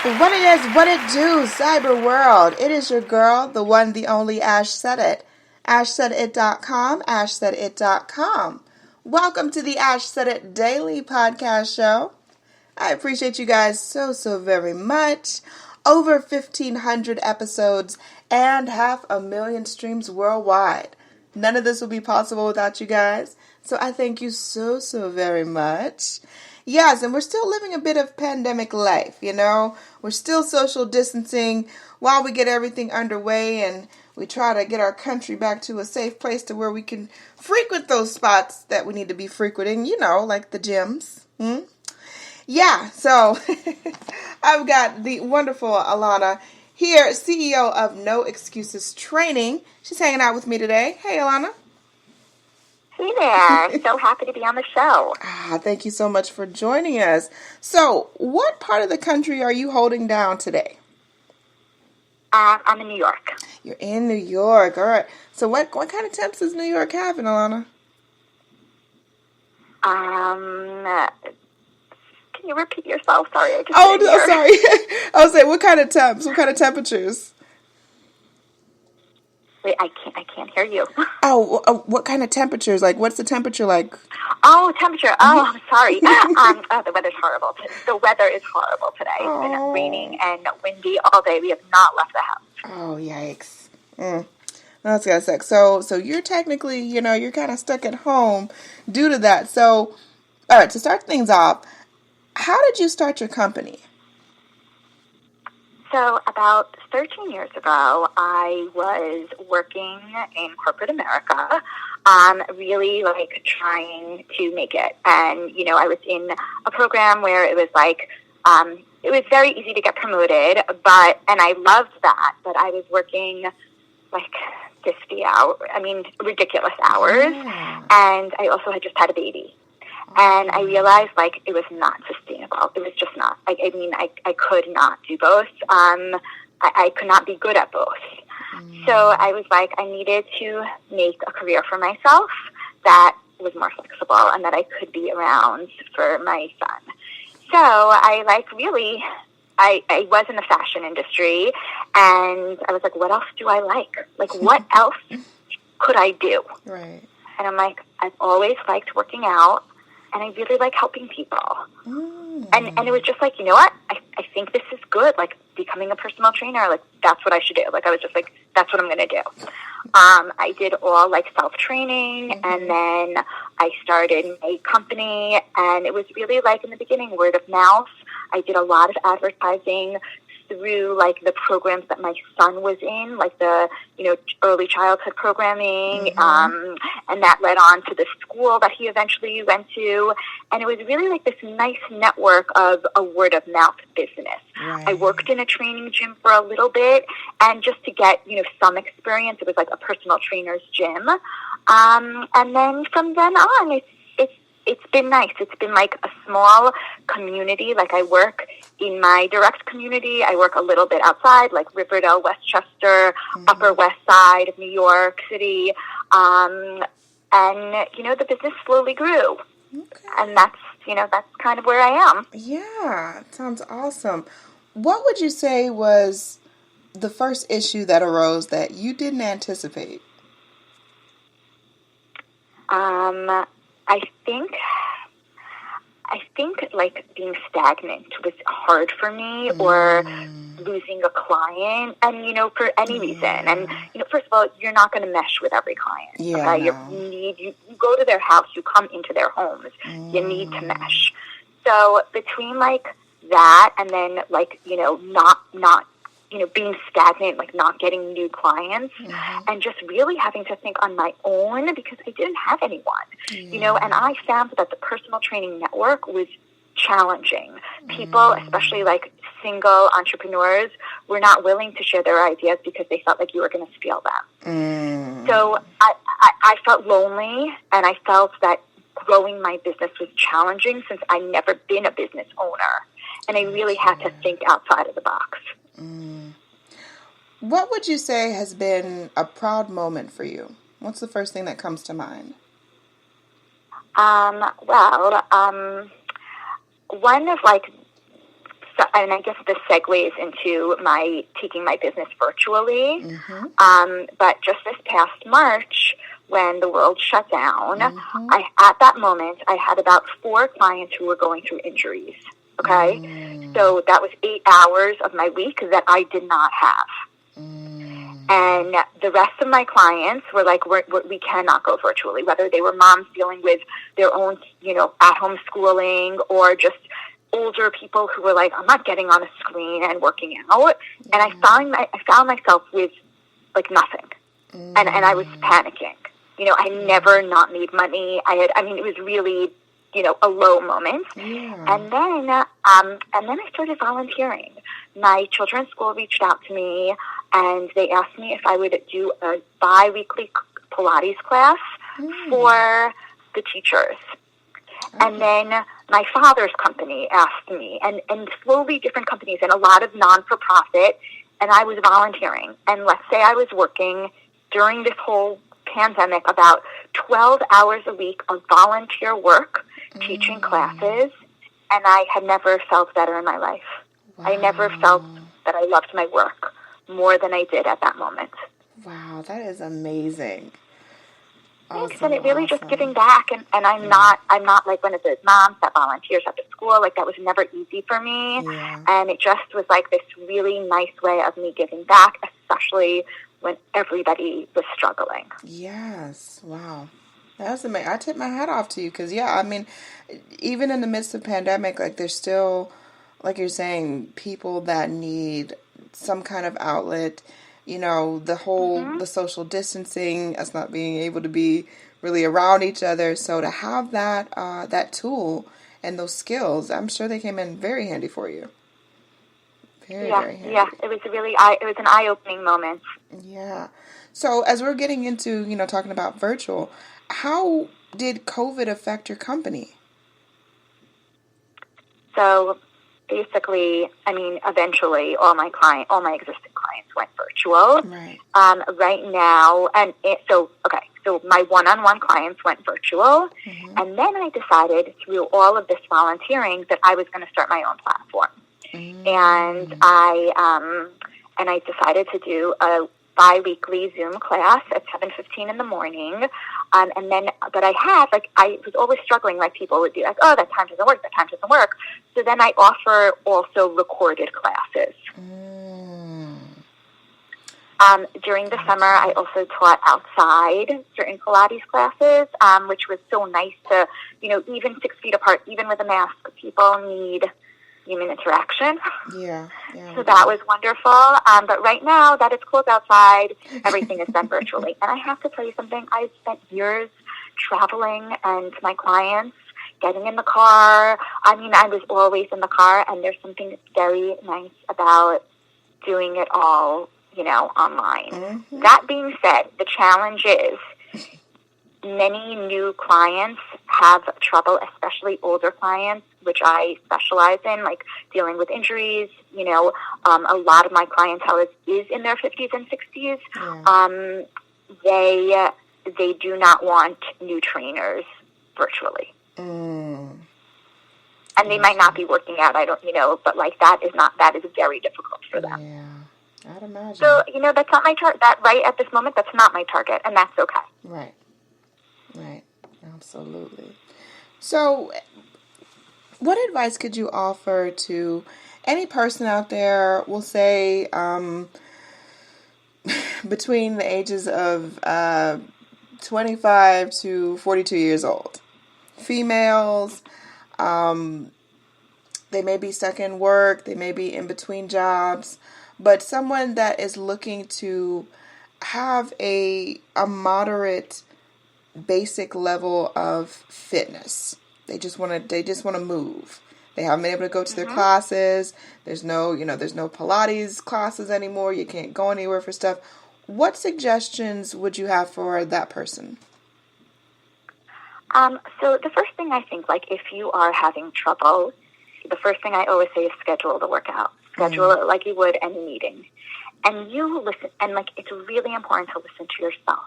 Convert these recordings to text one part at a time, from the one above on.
What it do, cyber world? It is your girl, the one, the only Ash Said It. AshSaidIt.com, AshSaidIt.com. Welcome to the Ash Said It Daily Podcast Show. I appreciate you guys so very much. Over 1,500 episodes and 500,000 streams worldwide. None of this would be possible without you guys. So I thank you so very much. Yes, and we're still living a bit of pandemic life, you know. We're still social distancing while we get everything underway and we try to get our country back to a safe place to where we can frequent those spots that we need to be frequenting, you know, like the gyms. Yeah, so I've got the wonderful Ilana here, CEO of No Excuses Training. She's hanging out with me today. Hey, Ilana. Hey there. So happy to be on the show. Thank you so much for joining us. So, what part of the country are you holding down today? I'm in New York. You're in New York. All right. So, what kind of temps does New York have, Ilana? Can you repeat yourself? Sorry, I just sorry. I was saying, what kind of temps? What kind of temperatures? Wait, I can't hear you. What kind of temperatures? Like, what's the temperature like? Oh, temperature. Oh, I'm sorry. The weather's horrible. The weather is horrible today. It's been raining and windy all day. We have not left the house. Oh, yikes. That's gotta suck. So you're technically, you're kind of stuck at home due to that. So, all right, to start things off, how did you start your company? So about 13 years ago, I was working in corporate America, really trying to make it. And, I was in a program where it was it was very easy to get promoted, and I loved that, but I was working 50 hours, ridiculous hours. Yeah. And I also had just had a baby. And I realized, it was not sustainable. It was just not. I could not do both. I could not be good at both. So I was I needed to make a career for myself that was more flexible and that I could be around for my son. So I I was in the fashion industry, and I was what else do I like? What else could I do? Right. And I'm I've always liked working out. And I really like helping people. And it was just you know what? I think this is good. Becoming a personal trainer, that's what I should do. I was just that's what I'm going to do. I did all self-training, and then I started a company, and it was really in the beginning, word of mouth. I did a lot of advertising through the programs that my son was in, the early childhood programming, and that led on to the school that he eventually went to, and it was really this nice network of a word of mouth business. Right. I worked in a training gym for a little bit, and just to get some experience, it was a personal trainer's gym, and then from then on, it's been nice. It's been a small community. I work in my direct community. I work a little bit outside, Riverdale, Westchester, Upper West Side of New York City. And, the business slowly grew. Okay. And that's kind of where I am. Yeah, it sounds awesome. What would you say was the first issue that arose that you didn't anticipate? I think being stagnant was hard for me, or losing a client, and for any reason. And first of all, you're not going to mesh with every client. Yeah, okay? You go to their house, you come into their homes. You need to mesh. So between that, and then not being stagnant, not getting new clients, and just really having to think on my own because I didn't have anyone, and I found that the personal training network was challenging. People, especially single entrepreneurs, were not willing to share their ideas because they felt you were going to steal them. So I felt lonely, and I felt that growing my business was challenging since I'd never been a business owner, and I really had to think outside of the box. What would you say has been a proud moment for you? What's the first thing that comes to mind? One of and I guess this segues into my taking my business virtually. But just this past March, when the world shut down, at that moment, I had about 4 clients who were going through injuries. Okay? So that was 8 hours of my week that I did not have. And the rest of my clients were like, we cannot go virtually, whether they were moms dealing with their own, at-home schooling, or just older people who were like, I'm not getting on a screen and working out. And I found myself with like nothing. And I was panicking. I never not made money. It was really, a low moment. And then I started volunteering. My children's school reached out to me, and they asked me if I would do a bi-weekly Pilates class for the teachers. And then my father's company asked me, and slowly different companies, and a lot of non-for-profit, and I was volunteering. And let's say I was working during this whole pandemic about 12 hours a week of volunteer work, teaching classes, and I had never felt better in my life. I never felt that I loved my work more than I did at that moment. Wow, that is amazing. Thanks, and it really just giving back, and I'm not like one of those moms that volunteers at the school. Like, that was never easy for me, and it just was like this really nice way of me giving back, especially when everybody was struggling. Yes, wow. That's amazing. I tip my hat off to you because, even in the midst of pandemic, like, there's still, like you're saying, people that need some kind of outlet. The whole, the social distancing, us not being able to be really around each other. So to have that tool and those skills, I'm sure they came in very handy for you. Very handy. Yeah, it was an eye-opening moment. Yeah. So as we're getting into, talking about virtual, how did COVID affect your company? So basically, eventually all my existing clients went virtual. Right. Right now, so my one-on-one clients went virtual, and then I decided through all of this volunteering that I was going to start my own platform. And I decided to do a bi-weekly Zoom class at 7:15 in the morning. But I was always struggling, like people would be like, oh, that time doesn't work. So then I offer also recorded classes. During the summer, I also taught outside certain Pilates classes, which was so nice to, even 6 feet apart, even with a mask, people need human interaction. Yeah. So that was wonderful. But right now that it's closed outside, everything is done virtually. And I have to tell you something. I've spent years traveling, and my clients getting in the car. I was always in the car, and there's something very nice about doing it all, online. That being said, the challenge is many new clients have trouble, especially older clients, which I specialize in, like dealing with injuries. A lot of my clientele is in their 50s and 60s. They do not want new trainers virtually. And they might not be working out, but like that is very difficult for them. Yeah, I'd imagine. So, that's not my target. That right at this moment, that's not my target, and that's okay. Right. Absolutely. So, what advice could you offer to any person out there, we'll say, between the ages of 25 to 42 years old? Females, they may be stuck in work, they may be in between jobs, but someone that is looking to have a moderate basic level of fitness. They just want to move. They haven't been able to go to their classes. There's no Pilates classes anymore. You can't go anywhere for stuff. What suggestions would you have for that person? So the first thing I think, like if you are having trouble, the first thing I always say is schedule the workout. Schedule it like you would any meeting. And you listen, and like it's really important to listen to yourself.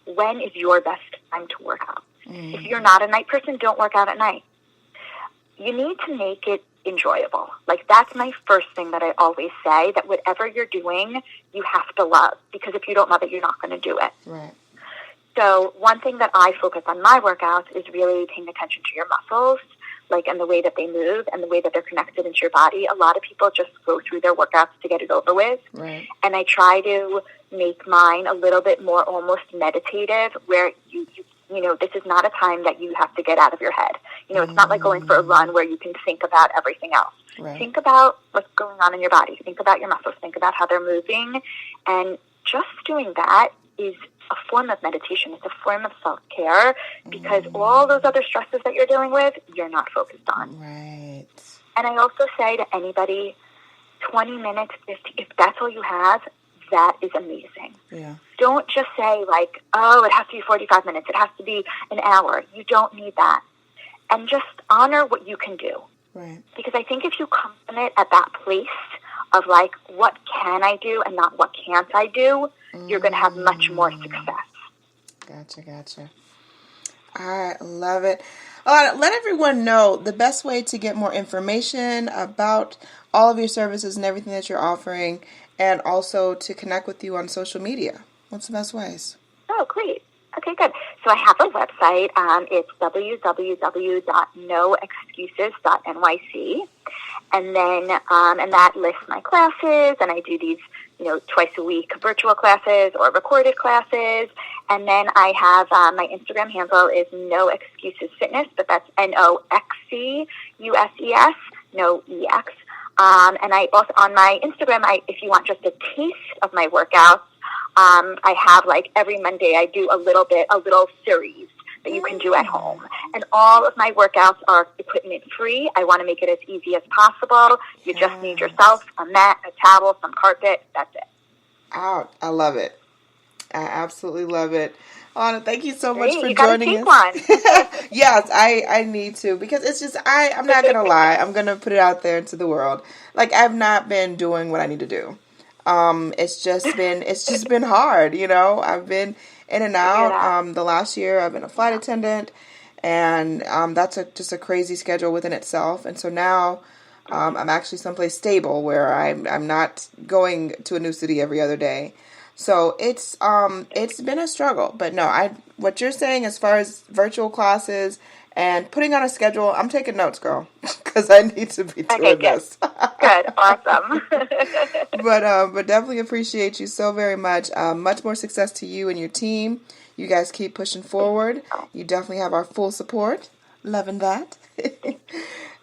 When is your best time to work out? If you're not a night person, don't work out at night. You need to make it enjoyable. Like, that's my first thing that I always say, that whatever you're doing, you have to love, because if you don't love it, you're not going to do it. Right. So one thing that I focus on my workouts is really paying attention to your muscles, like, and the way that they move and the way that they're connected into your body. A lot of people just go through their workouts to get it over with. Right. And I try to make mine a little bit more almost meditative, where you know, this is not a time that you have to get out of your head. You know, it's not like going for a run where you can think about everything else. Right. Think about what's going on in your body. Think about your muscles. Think about how they're moving. And just doing that is a form of meditation. It's a form of self-care, because all those other stresses that you're dealing with, you're not focused on. Right. And I also say to anybody, 20 minutes, if that's all you have, that is amazing. Yeah. Don't just say, like, oh, it has to be 45 minutes. It has to be an hour. You don't need that. And just honor what you can do. Right. Because I think if you come from it at that place of, like, what can I do and not what can't I do, you're going to have much more success. Gotcha. I love it. Let everyone know the best way to get more information about all of your services and everything that you're offering, and also to connect with you on social media. What's the best ways? Oh, great. Okay, good. So I have a website. It's www.noexcuses.nyc. And then, and that lists my classes, and I do these, you know, twice a week virtual classes or recorded classes. And then I have, my Instagram handle is No Excuses Fitness, but that's NOXCUSES, no EX. And I also, on my Instagram, if you want just a taste of my workouts, I have, like, every Monday I do a little series that you can do at home. And all of my workouts are equipment free. I want to make it as easy as possible. You just need yourself, a mat, a towel, some carpet. That's it. Oh, I love it. I absolutely love it. Ilana, thank you so much for you joining us. One. Yes, I need to, because it's just, I'm not going to lie. I'm going to put it out there into the world. Like, I've not been doing what I need to do. It's just been hard, you know. I've been in and out. The last year I've been a flight attendant, and that's just a crazy schedule within itself. And so now I'm actually someplace stable where I'm not going to a new city every other day. So it's been a struggle. But no, what you're saying as far as virtual classes and putting on a schedule, I'm taking notes, girl, because I need to be doing this. Good, awesome. But definitely appreciate you so very much. Much more success to you and your team. You guys keep pushing forward. You definitely have our full support. Loving that.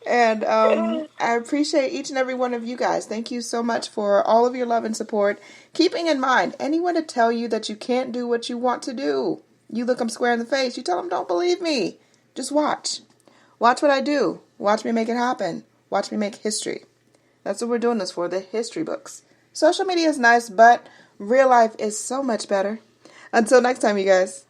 And I appreciate each and every one of you guys. Thank you so much for all of your love and support. Keeping in mind, anyone to tell you that you can't do what you want to do, you look them square in the face. You tell them, don't believe me. Just watch. Watch what I do. Watch me make it happen. Watch me make history. That's what we're doing this for, the history books. Social media is nice, but real life is so much better. Until next time, you guys.